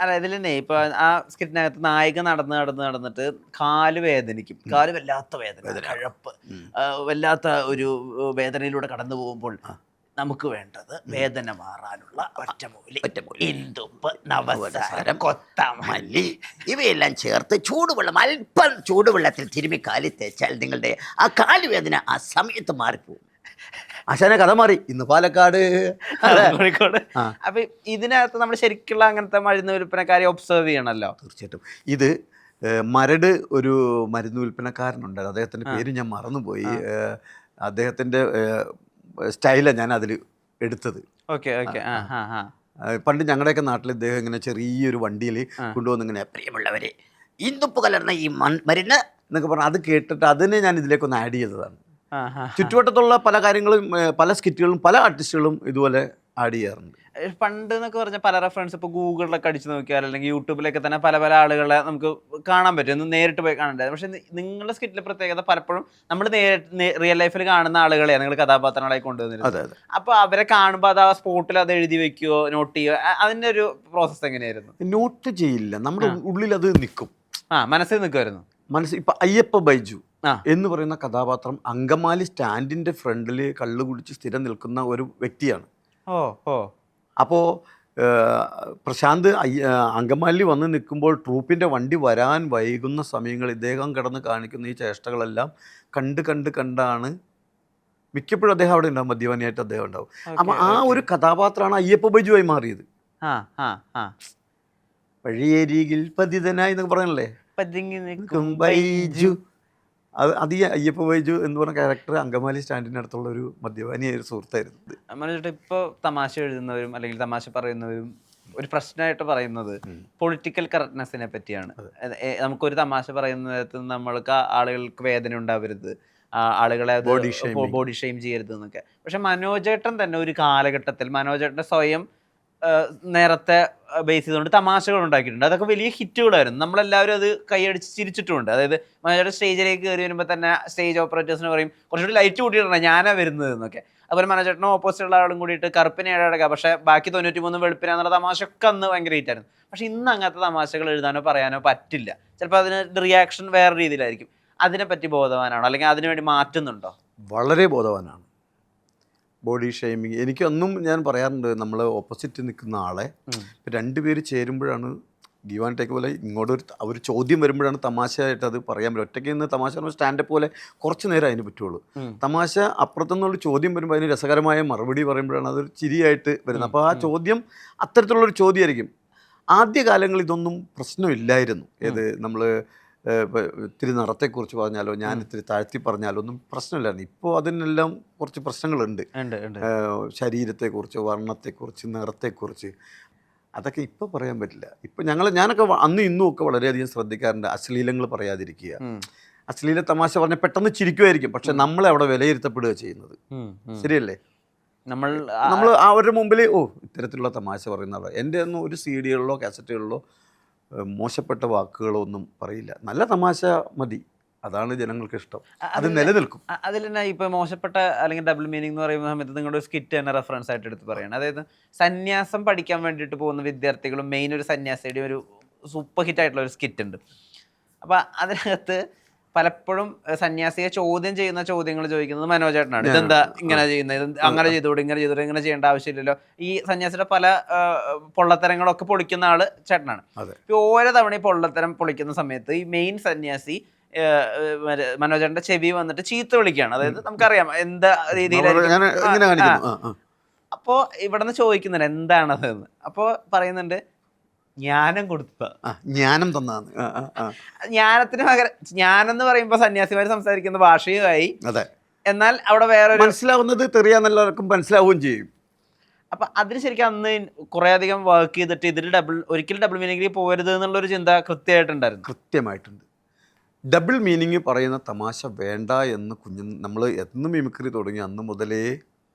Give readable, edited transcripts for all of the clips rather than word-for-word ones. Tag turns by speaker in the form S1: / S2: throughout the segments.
S1: അല്ല ഇതിലെന്നെ ഇപ്പൊ ആ സ്കിറ്റിനകത്ത് നായിക നടന്നിട്ട് കാല് വേദനിക്കും. കാല് വല്ലാത്ത വേദന, കഴപ്പ്, വല്ലാത്ത ഒരു വേദനയിലൂടെ കടന്നു പോകുമ്പോൾ നമുക്ക് വേണ്ടത് വേദന മാറാനുള്ള ഒറ്റമൂലി, ഇന്ദുപ്പ്, നവസാരം, കൊത്തമല്ലി
S2: ഇവയെല്ലാം ചേർത്ത് ചൂടുവെള്ളം അല്പം ചൂടുവെള്ളത്തിൽ തിരുമ്മി കാലിൽ തേച്ചാൽ നിങ്ങളുടെ ആ കാലുവേദന ആ സമയത്ത് മാറിപ്പോകും. ആശാന കഥ മാറി. ഇന്ന് പാലക്കാട്,
S1: കോഴിക്കോട്. അപ്പൊ ഇതിനകത്ത് നമ്മൾ ശരിക്കുള്ള അങ്ങനത്തെ മരുന്ന് വിൽപ്പനക്കാരെ ഒബ്സർവ് ചെയ്യണല്ലോ.
S3: തീർച്ചയായിട്ടും. ഇത് മരട് ഒരു മരുന്ന് വിൽപ്പനക്കാരനുണ്ടായിരുന്നു, അദ്ദേഹത്തിൻ്റെ പേര് ഞാൻ മറന്നുപോയി. അദ്ദേഹത്തിൻ്റെ സ്റ്റൈലാണ് ഞാൻ അതിൽ എടുത്തത്. പണ്ട് ഞങ്ങളുടെയൊക്കെ നാട്ടിൽ ഇദ്ദേഹം ഇങ്ങനെ ചെറിയൊരു വണ്ടിയിൽ കൊണ്ടുവന്ന് ഇങ്ങനെ
S2: പ്രിയമുള്ളവരെ ഇന്ദുപ്പ് കലർന്ന ഈ മരുന്ന്
S3: എന്നൊക്കെ പറഞ്ഞാൽ അത് കേട്ടിട്ട് അതിനെ ഞാൻ ഇതിലേക്കൊന്ന് ആഡ് ചെയ്തതാണ്. ചുറ്റുവട്ടത്തുള്ള പല കാര്യങ്ങളും പല സ്കിറ്റുകളും പല ആർട്ടിസ്റ്റുകളും ഇതുപോലെ ആഡ് ചെയ്യാറുണ്ട്.
S1: പണ്ട് എന്നൊക്കെ പറഞ്ഞാൽ പല റെഫറൻസ് ഇപ്പോൾ ഗൂഗിളിലൊക്കെ അടിച്ചു നോക്കിയാൽ അല്ലെങ്കിൽ യൂട്യൂബിലൊക്കെ തന്നെ പല പല ആളുകളെ നമുക്ക് കാണാൻ പറ്റും, ഒന്ന് നേരിട്ട് പോയി കാണണ്ടായിരുന്നു. പക്ഷെ നിങ്ങളുടെ സ്കിറ്റിലെ പ്രത്യേകത പലപ്പോഴും നമ്മൾ നേരിട്ട് റിയൽ ലൈഫിൽ കാണുന്ന ആളുകളെയാണ് നിങ്ങൾ കഥാപാത്രങ്ങളായി കൊണ്ടുവന്നിരുന്നത്. അപ്പോൾ അവരെ കാണുമ്പോൾ അത് ആ സ്പോട്ടിൽ അത് എഴുതി വെക്കുകയോ നോട്ട് ചെയ്യുകയോ, അതിൻ്റെ ഒരു പ്രോസസ്സ് എങ്ങനെയായിരുന്നു?
S3: നോട്ട് ചെയ്യില്ല, നമ്മുടെ ഉള്ളിൽ അത് നിൽക്കും,
S1: മനസ്സിൽ നിൽക്കുമായിരുന്നു.
S3: ഇപ്പൊ അയ്യപ്പ ബൈജു എന്ന് പറയുന്ന കഥാപാത്രം അങ്കമാലി സ്റ്റാൻഡിന്റെ ഫ്രണ്ടിൽ കള്ളു കുടിച്ച് സ്ഥിരം നിൽക്കുന്ന ഒരു വ്യക്തിയാണ്. അപ്പോൾ പ്രശാന്ത് അങ്കമാലി വന്ന് നിൽക്കുമ്പോൾ ട്രൂപ്പിൻ്റെ വണ്ടി വരാൻ വൈകുന്ന സമയങ്ങൾ ഇദ്ദേഹം കിടന്ന് കാണിക്കുന്ന ഈ ചേഷ്ടകളെല്ലാം കണ്ടാണ് മിക്കപ്പോഴും അദ്ദേഹം അവിടെ ഉണ്ടാവും, മദ്യപാനിയായിട്ട് അദ്ദേഹം ഉണ്ടാവും. അപ്പം ആ ഒരു കഥാപാത്രമാണ് അയ്യപ്പ ബൈജുവായി മാറിയത്. വഴിയേരികിൽ പതിതനായി എന്നൊക്കെ പറഞ്ഞല്ലേ ബൈജു. അത് ഈ അയ്യപ്പ ബൈജു എന്ന് പറഞ്ഞ ക്യാരക്ടർ അങ്കമാലി സ്റ്റാൻഡിൻ്റെ അടുത്തുള്ള ഒരു മദ്യപാനിയായ ഒരു സുഹൃത്തായിരുന്നു.
S1: ഇപ്പോൾ തമാശ എഴുതുന്നവരും അല്ലെങ്കിൽ തമാശ പറയുന്നവരും ഒരു പ്രശ്നമായിട്ട് പറയുന്നത് പൊളിറ്റിക്കൽ കറക്റ്റ്നെസ്സിനെ പറ്റിയാണ്. നമുക്കൊരു തമാശ പറയുന്ന നേരത്ത് നമ്മൾക്ക് ആളുകൾക്ക് വേദന ഉണ്ടാവരുത്, ആളുകളെ ബോഡി ഷെയിം ചെയ്യരുത് എന്നൊക്കെ. പക്ഷെ മനോജേട്ടൻ തന്നെ ഒരു കാലഘട്ടത്തിൽ മനോജേട്ടൻ്റെ സ്വയം നേരത്തെ ബേസ് ചെയ്തുകൊണ്ട് തമാശകൾ ഉണ്ടാക്കിയിട്ടുണ്ട്. അതൊക്കെ വലിയ ഹിറ്റുകളായിരുന്നു, നമ്മളെല്ലാവരും അത് കൈയടിച്ച് ചിരിച്ചിട്ടുമുണ്ട്. അതായത് മനോജേട്ടൻ സ്റ്റേജിലേക്ക് കയറി വരുമ്പോൾ തന്നെ സ്റ്റേജ് ഓപ്പറേറ്റേഴ്സിന് പറയും കുറച്ചുകൂടി ലൈറ്റ് കൂട്ടിയിട്ടുണ്ട്, ഞാനാ വരുന്നത് എന്നൊക്കെ. അതുപോലെ മനോജേട്ടനും ഓപ്പോസിറ്റുള്ള ആളും കൂടിയിട്ട് കറുപ്പിനെ ഏഴടക്കുക, പക്ഷേ ബാക്കി 93 വെളുപ്പിനാന്നുള്ള തമാശയൊക്കെ അന്ന് ഭയങ്കര ഹിറ്റായിരുന്നു. പക്ഷെ ഇന്ന് അങ്ങനത്തെ തമാശകൾ എഴുതാനോ പറയാനോ പറ്റില്ല. ചിലപ്പോൾ അതിന് റിയാക്ഷൻ വേറെ രീതിയിലായിരിക്കും. അതിനെപ്പറ്റി ബോധവാനാണോ, അല്ലെങ്കിൽ അതിനുവേണ്ടി മാറ്റുന്നുണ്ടോ?
S3: വളരെ ബോധവാനാണ്. ബോഡി ഷെയ്മിങ് എനിക്കൊന്നും ഞാൻ പറയാറുണ്ട്, നമ്മൾ ഓപ്പോസിറ്റ് നിൽക്കുന്ന ആളെ രണ്ടുപേര് ചേരുമ്പോഴാണ് ഗീവ് ആൻഡ് ടേക്ക് പോലെ ഇങ്ങോട്ട് ഒരു ചോദ്യം വരുമ്പോഴാണ് തമാശയായിട്ട് അത് പറയാൻ പറ്റും. ഒറ്റയ്ക്ക് നിന്ന് തമാശ സ്റ്റാൻഡപ്പ് പോലെ കുറച്ച് നേരം അതിന് പറ്റുള്ളൂ. തമാശ അപ്പുറത്തുനിന്നുള്ള ചോദ്യം വരുമ്പോൾ അതിന് രസകരമായ മറുപടി പറയുമ്പോഴാണ് അതൊരു ചിരിയായിട്ട് വരുന്നത്. അപ്പോൾ ആ ചോദ്യം അത്തരത്തിലുള്ളൊരു ചോദ്യമായിരിക്കും. ആദ്യകാലങ്ങളിൽ ഇതൊന്നും പ്രശ്നമില്ലായിരുന്നു. ഏത് നമ്മൾ ഇത്തിരി നിറത്തെക്കുറിച്ച് പറഞ്ഞാലോ ഞാൻ ഇത്തിരി താഴ്ത്തി പറഞ്ഞാലോ ഒന്നും പ്രശ്നമില്ലായിരുന്നു. ഇപ്പോൾ അതിനെല്ലാം കുറച്ച് പ്രശ്നങ്ങളുണ്ട്. ശരീരത്തെക്കുറിച്ച്, വർണ്ണത്തെക്കുറിച്ച്, നിറത്തെക്കുറിച്ച് അതൊക്കെ ഇപ്പോൾ പറയാൻ പറ്റില്ല. ഇപ്പോൾ ഞാനൊക്കെ അന്നും ഇന്നും ഒക്കെ വളരെയധികം ശ്രദ്ധിക്കാറുണ്ട്. അശ്ലീലങ്ങൾ പറയാതിരിക്കുക. അശ്ലീല തമാശ പറഞ്ഞാൽ പെട്ടെന്ന് ചിരിക്കുമായിരിക്കും, പക്ഷെ നമ്മളെ അവിടെ വിലയിരുത്തപ്പെടുക ചെയ്യുന്നത്. ശരിയല്ലേ? നമ്മൾ അവരുടെ മുമ്പിൽ ഇത്തരത്തിലുള്ള തമാശ പറയുന്നവർ. എൻ്റെ ഒന്നും ഒരു CD-കളിലോ കാസറ്റുകളിലോ മോശപ്പെട്ട വാക്കുകളോ ഒന്നും പറയില്ല. നല്ല തമാശ മതി, അതാണ് ജനങ്ങൾക്ക് ഇഷ്ടം, അത് നിലനിൽക്കും.
S1: അതിൽ തന്നെ ഇപ്പോൾ മോശപ്പെട്ട അല്ലെങ്കിൽ ഡബിൾ മീനിങ് എന്ന് പറയുന്ന സമയത്ത് നിങ്ങളുടെ ഒരു സ്കിറ്റ് തന്നെ റെഫറൻസ് ആയിട്ട് എടുത്ത് പറയണം. അതായത് സന്യാസം പഠിക്കാൻ വേണ്ടിയിട്ട് പോകുന്ന വിദ്യാർത്ഥികളും മെയിൻ ഒരു സന്യാസിയുടെ ഒരു സൂപ്പർ ഹിറ്റ് ആയിട്ടുള്ള ഒരു സ്കിറ്റ് ഉണ്ട്. അപ്പോൾ അതിനകത്ത് പലപ്പോഴും സന്യാസിയെ ചോദ്യം ചെയ്യുന്ന ചോദ്യങ്ങൾ ചോദിക്കുന്നത് മനോജേട്ടനാണ്. ഇതെന്താ ഇങ്ങനെ ചെയ്യുന്നത്, ഇത് അങ്ങനെ ചെയ്തോടെ, ഇങ്ങനെ ചെയ്തോടെ, ഇങ്ങനെ ചെയ്യേണ്ട ആവശ്യമില്ലല്ലോ. ഈ സന്യാസിയുടെ പല പൊള്ളത്തരങ്ങളൊക്കെ പൊളിക്കുന്ന ആള് ചേട്ടനാണ്. ഇപ്പോൾ ഓരോ തവണ ഈ പൊള്ളത്തരം പൊളിക്കുന്ന സമയത്ത് ഈ മെയിൻ സന്യാസി മനോജേട്ടന്റെ ചെവി വന്നിട്ട് ചീത്ത വിളിക്കുകയാണ്. അതായത് നമുക്കറിയാം എന്താ രീതിയിലായിരിക്കും. അപ്പോൾ ഇവിടെ നിന്ന് ചോദിക്കുന്നുണ്ട് എന്താണത് എന്ന്. അപ്പോൾ പറയുന്നുണ്ട് ജ്ഞാനം കൊടുത്ത
S3: ജ്ഞാനം തന്നാണ്.
S1: ജ്ഞാനത്തിന് പകരം ജ്ഞാനം എന്ന് പറയുമ്പോൾ സന്യാസിമാർ സംസാരിക്കുന്ന ഭാഷയുമായി, എന്നാൽ അവിടെ വേറെ
S3: മനസ്സിലാവുന്നത് തെറിയാന്നെല്ലാവർക്കും മനസ്സിലാവുകയും ചെയ്യും.
S1: അപ്പം അതിന് ശരിക്കും അന്ന് കുറേ അധികം വർക്ക് ചെയ്തിട്ട് ഇതിൽ ഒരിക്കലും ഡബിൾ മീനിങ്ങിൽ പോകരുത് എന്നുള്ളൊരു ചിന്ത കൃത്യമായിട്ടുണ്ട്.
S3: ഡബിൾ മീനിങ് പറയുന്ന തമാശ വേണ്ട എന്ന് നമ്മൾ എന്ന് മിമിക്രി തുടങ്ങി അന്ന് മുതലേ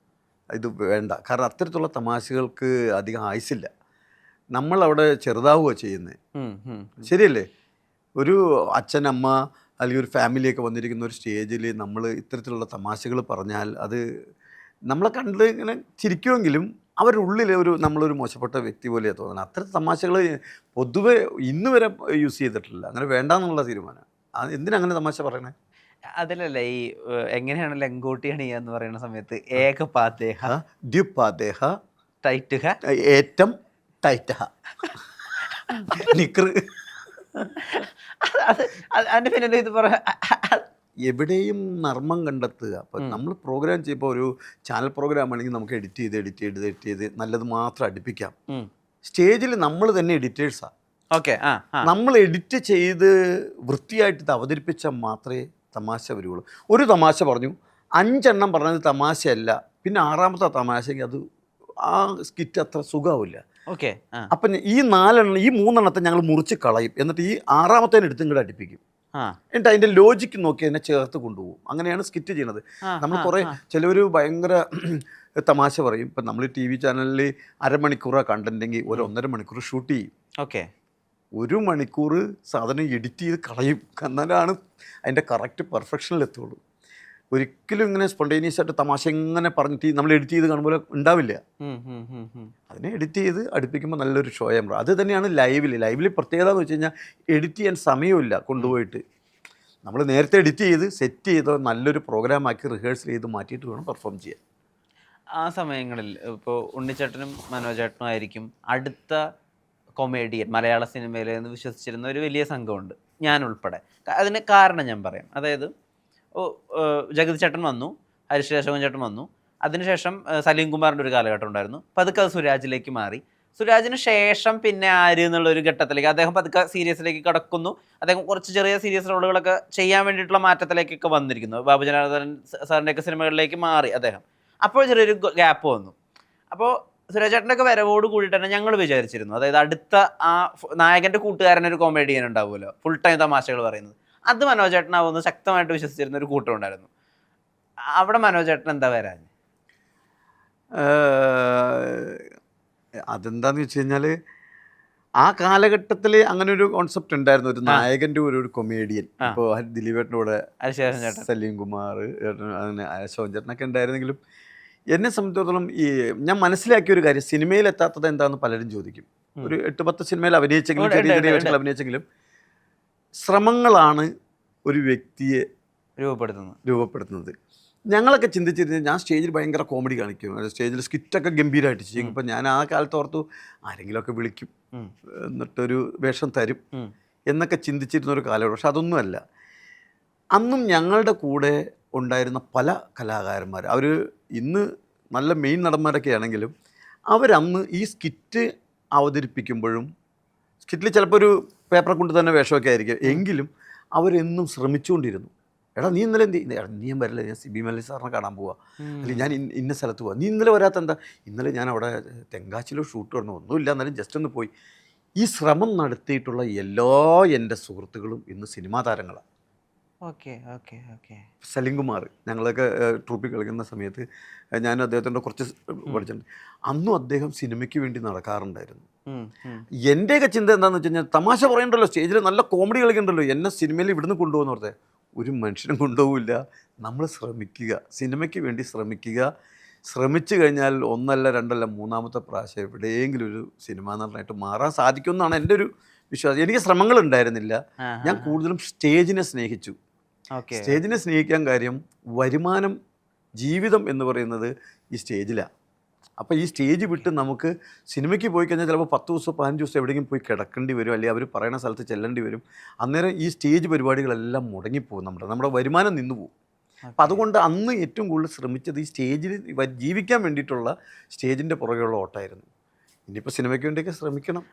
S3: ഇത് വേണ്ട. കാരണം അത്തരത്തിലുള്ള തമാശകൾക്ക് അധികം ആയുസില്ല. നമ്മളവിടെ ചെറുതാവുക ചെയ്യുന്നത്. ശരിയല്ലേ? ഒരു അച്ഛൻ, അമ്മ അല്ലെങ്കിൽ ഒരു ഫാമിലിയൊക്കെ വന്നിരിക്കുന്ന ഒരു സ്റ്റേജിൽ നമ്മൾ ഇത്തരത്തിലുള്ള തമാശകൾ പറഞ്ഞാൽ അത് നമ്മളെ കണ്ട് ഇങ്ങനെ ചിരിക്കുമെങ്കിലും അവരുടെ ഉള്ളിൽ നമ്മളൊരു മോശപ്പെട്ട വ്യക്തി പോലെയാണ് തോന്നുന്നത്. അത്തരം തമാശകൾ പൊതുവെ ഇന്ന് വരെ യൂസ് ചെയ്തിട്ടില്ല. അങ്ങനെ വേണ്ടാന്നുള്ള തീരുമാനം. എന്തിനങ്ങനെ തമാശ പറയണേ?
S1: അതിലല്ലേ ഈ എങ്ങനെയാണ് ലങ്കോട്ടി അണിയുക എന്ന് പറയുന്ന സമയത്ത് ഏകപാദേഹ
S3: ദ്വിപാദേഹ
S1: ടൈറ്റുക
S3: ഏറ്റം ടൈറ്റഹ നിക്കർ.
S1: അതിന്റെ പിന്നെ ഇത് പറ
S3: എവിടെയും നർമ്മം കണ്ടെത്തുക. അപ്പം നമ്മൾ പ്രോഗ്രാം ചെയ്യുമ്പോൾ ഒരു ചാനൽ പ്രോഗ്രാം ആണെങ്കിൽ നമുക്ക് എഡിറ്റ് ചെയ്ത് നല്ലത് മാത്രം അടുപ്പിക്കാം. സ്റ്റേജിൽ നമ്മൾ തന്നെ എഡിറ്റേഴ്സാണ്.
S1: ഓക്കെ.
S3: നമ്മൾ എഡിറ്റ് ചെയ്ത് വൃത്തിയായിട്ട് ഇത് അവതരിപ്പിച്ചാൽ മാത്രമേ തമാശ വരുള്ളൂ. ഒരു തമാശ പറഞ്ഞു, 5 എണ്ണം പറഞ്ഞത് തമാശയല്ല, പിന്നെ 6ാമത്തെ തമാശയ്ക്ക് അത് ആ സ്കിറ്റ് അത്ര സുഖമാവില്ല.
S1: ഓക്കെ.
S3: അപ്പം ഈ 3 എണ്ണത്തെ ഞങ്ങൾ മുറിച്ച് കളയും, എന്നിട്ട് ഈ 6ാമത്തേനെ എടുത്തും കൂടെ അടുപ്പിക്കും. എന്നിട്ട് അതിൻ്റെ ലോജിക്ക് നോക്കി അതിനെ ചേർത്ത് കൊണ്ടുപോകും. അങ്ങനെയാണ് സ്കിറ്റ് ചെയ്യണത്. നമ്മൾ കുറേ ചിലവർ ഭയങ്കര തമാശ പറയും. ഇപ്പം നമ്മൾ TV ചാനലിൽ അരമണിക്കൂറാണ് കണ്ടൻറ്റെങ്കിൽ 1.5 മണിക്കൂർ ഷൂട്ട് ചെയ്യും.
S1: ഓക്കെ.
S3: 1 മണിക്കൂർ സാധനം എഡിറ്റ് ചെയ്ത് കളയും. എന്നാലാണ് അതിൻ്റെ കറക്റ്റ് പെർഫെക്ഷനിലെത്തുള്ളൂ. ഒരിക്കലും ഇങ്ങനെ സ്പോണ്ടേനിയസ് ആയിട്ട് തമാശ ഇങ്ങനെ പറഞ്ഞിട്ട് നമ്മൾ എഡിറ്റ് ചെയ്ത് കാണുമ്പോൾ ഉണ്ടാവില്ല. അതിനെ എഡിറ്റ് ചെയ്ത് അടുപ്പിക്കുമ്പോൾ നല്ലൊരു ഷോയാണ്. അത് തന്നെയാണ് ലൈവിൽ പ്രത്യേകത എന്ന് വെച്ച് കഴിഞ്ഞാൽ എഡിറ്റ് ചെയ്യാൻ സമയമില്ല. കൊണ്ടുപോയിട്ട് നമ്മൾ നേരത്തെ എഡിറ്റ് ചെയ്ത് സെറ്റ് ചെയ്ത് നല്ലൊരു പ്രോഗ്രാമാക്കി റിഹേഴ്സൽ ചെയ്ത് മാറ്റിയിട്ട് വേണം പെർഫോം ചെയ്യാൻ.
S1: ആ സമയങ്ങളിൽ ഇപ്പോൾ ഉണ്ണിച്ചേട്ടനും മനോജേട്ടനും ആയിരിക്കും അടുത്ത കൊമേഡിയൻ മലയാള സിനിമയിൽ എന്ന് വിശ്വസിച്ചിരുന്ന ഒരു വലിയ സംഘമുണ്ട്, ഞാൻ ഉൾപ്പെടെ. അതിന് കാരണം ഞാൻ പറയാം. അതായത് ജഗതി ചേട്ടൻ വന്നു, ഹരീഷ് രാഘവൻ ചേട്ടൻ വന്നു, അതിനുശേഷം സലീം കുമാറിൻ്റെ ഒരു കാലഘട്ടം ഉണ്ടായിരുന്നു. പതുക്കെ അത് സുരാജിലേക്ക് മാറി. സുരാജിന് ശേഷം പിന്നെ ആര് എന്നുള്ളൊരു ഘട്ടത്തിലേക്ക് അദ്ദേഹം പതുക്കെ സീരിയസിലേക്ക് കടക്കുന്നു. അദ്ദേഹം കുറച്ച് ചെറിയ സീരിയസ് റോളുകളൊക്കെ ചെയ്യാൻ വേണ്ടിയിട്ടുള്ള മാറ്റത്തിലേക്കൊക്കെ വന്നിരിക്കുന്നു. ബാബു ജനാർദ്ദനൻ സാറിൻ്റെയൊക്കെ സിനിമകളിലേക്ക് മാറി അദ്ദേഹം. അപ്പോൾ ചെറിയൊരു ഗ്യാപ്പ് വന്നു. അപ്പോൾ സുരാജ് ചേട്ടൻ്റെയൊക്കെ വരവോട് കൂടിയിട്ട് തന്നെ ഞങ്ങൾ വിചാരിച്ചിരുന്നു, അതായത് അടുത്ത ആ നായകൻ്റെ കൂട്ടുകാരനൊരു കോമഡിയൻ ഉണ്ടാവുമല്ലോ, ഫുൾ ടൈം തമാശകൾ പറയുന്നത്, അത് മനോജ് ചേട്ടനാവുമെന്ന് ശക്തമായിട്ട് വിശ്വസിച്ചിരുന്ന ഒരു കൂട്ടം ഉണ്ടായിരുന്നു. അവിടെ മനോജ് ചേട്ടൻ എന്താ വരാൻ?
S3: അതെന്താന്ന് വെച്ച് കഴിഞ്ഞാൽ ആ കാലഘട്ടത്തിൽ അങ്ങനെ ഒരു കോൺസെപ്റ്റ് ഉണ്ടായിരുന്നു, ഒരു നായകൻ്റെ ഒരു കൊമേഡിയൻ. ഇപ്പോൾ ദിലീപേട്ടൻ്റെ കൂടെ സലീം കുമാർ അങ്ങനെ ശോഭൻ ചേട്ടനൊക്കെ ഉണ്ടായിരുന്നെങ്കിലും എന്നെ സംബന്ധിച്ചിടത്തോളം ഞാൻ മനസ്സിലാക്കിയ ഒരു കാര്യം, സിനിമയിൽ എത്താത്തത് എന്താണെന്ന് പലരും ചോദിക്കും. ഒരു 8-10 സിനിമയിൽ അഭിനയിച്ചെങ്കിലും ചെറിയ ചെറിയ വേഷങ്ങൾ അഭിനയിച്ചെങ്കിലും ശ്രമങ്ങളാണ് ഒരു വ്യക്തിയെ രൂപപ്പെടുത്തുന്നത്. ഞങ്ങളൊക്കെ ചിന്തിച്ചിരുന്നത്, ഞാൻ സ്റ്റേജിൽ ഭയങ്കര കോമഡി കാണിക്കും, സ്റ്റേജിൽ സ്കിറ്റൊക്കെ ഗംഭീരമായിട്ട് ചെയ്യും. ഇപ്പം ഞാൻ ആ കാലത്ത് ഓർത്തു ആരെങ്കിലുമൊക്കെ വിളിക്കും, എന്നിട്ടൊരു വേഷം തരും എന്നൊക്കെ ചിന്തിച്ചിരുന്നൊരു കാലമാണ്. പക്ഷെ അതൊന്നുമല്ല. അന്നും ഞങ്ങളുടെ കൂടെ ഉണ്ടായിരുന്ന പല കലാകാരന്മാർ, അവർ ഇന്ന് നല്ല മെയിൻ നടന്മാരൊക്കെ ആണെങ്കിലും അവരന്ന് ഈ സ്കിറ്റ് അവതരിപ്പിക്കുമ്പോഴും, സ്കിറ്റിൽ ചിലപ്പോൾ ഒരു പേപ്പറെ കൊണ്ട് തന്നെ വേഷമൊക്കെ ആയിരിക്കും, എങ്കിലും അവരെന്നും ശ്രമിച്ചുകൊണ്ടിരുന്നു. എടാ നീ ഇന്നലെ എന്ത് നീ ഞാൻ വരില്ല, ഞാൻ സിബി മല്ലി സാറിനെ കാണാൻ പോവാ, അല്ലെങ്കിൽ ഞാൻ ഇന്ന സ്ഥലത്ത് പോവാം, നീ ഇന്നലെ വരാത്ത എന്താ, ഇന്നലെ ഞാൻ അവിടെ തെങ്കാശിയിലോ ഷൂട്ട് വരണം, ഒന്നുമില്ല എന്നാലും ജസ്റ്റ് ഒന്ന് പോയി. ഈ ശ്രമം നടത്തിയിട്ടുള്ള എല്ലാ എൻ്റെ സുഹൃത്തുക്കളും ഇന്ന് സിനിമാ താരങ്ങളാണ്.
S1: Okay okay okay.
S3: Saleem Kumar ഞങ്ങളൊക്കെ ട്രൂപ്പിൽ കളിക്കുന്ന സമയത്ത് ഞാൻ അദ്ദേഹത്തിൻ്റെ കുറച്ച് പഠിച്ചിട്ടുണ്ട്. അന്നും അദ്ദേഹം സിനിമയ്ക്ക് വേണ്ടി നടക്കാറുണ്ടായിരുന്നു. എൻ്റെയൊക്കെ ചിന്ത എന്താണെന്ന് വെച്ച് കഴിഞ്ഞാൽ, തമാശ പറയണ്ടല്ലോ, സ്റ്റേജിൽ നല്ല കോമഡി കളിക്കണ്ടല്ലോ, എന്നെ സിനിമയിൽ ഇവിടുന്ന് കൊണ്ടുപോകുന്ന പറഞ്ഞാൽ ഒരു മനുഷ്യനും കൊണ്ടുപോകില്ല. നമ്മൾ ശ്രമിക്കുക, സിനിമയ്ക്ക് വേണ്ടി ശ്രമിക്കുക. ശ്രമിച്ചു കഴിഞ്ഞാൽ 1 അല്ല 2 അല്ല 3ാമത്തെ പ്രാവശ്യം എവിടെയെങ്കിലും ഒരു സിനിമാ നടനായിട്ട് മാറാൻ സാധിക്കുമെന്നാണ് എൻ്റെ ഒരു വിശ്വാസം. എനിക്ക് ശ്രമങ്ങൾ ഉണ്ടായിരുന്നില്ല. ഞാൻ കൂടുതലും സ്റ്റേജിനെ സ്നേഹിച്ചു. സ്റ്റേജിനെ സ്നേഹിക്കാൻ കാര്യം, വരുമാനം, ജീവിതം എന്ന് പറയുന്നത് ഈ സ്റ്റേജിലാണ്. അപ്പോൾ ഈ സ്റ്റേജ് വിട്ട് നമുക്ക് സിനിമയ്ക്ക് പോയി കഴിഞ്ഞാൽ ചിലപ്പോൾ 10 ദിവസം 15 ദിവസം എവിടെയെങ്കിലും പോയി കിടക്കേണ്ടി വരും, അല്ലെങ്കിൽ അവർ പറയുന്ന സ്ഥലത്ത് ചെല്ലേണ്ടി വരും. അന്നേരം ഈ സ്റ്റേജ് പരിപാടികളെല്ലാം മുടങ്ങിപ്പോകും, നമ്മുടെ വരുമാനം നിന്നു പോകും. അപ്പം അതുകൊണ്ട് അന്ന് ഏറ്റവും കൂടുതൽ ശ്രമിച്ചത് ഈ സ്റ്റേജിൽ ജീവിക്കാൻ വേണ്ടിയിട്ടുള്ള സ്റ്റേജിൻ്റെ പുറകെയുള്ള ഓട്ടമായിരുന്നു. ഇനിയിപ്പോൾ സിനിമയ്ക്ക് വേണ്ടിയൊക്കെ ശ്രമിക്കണം.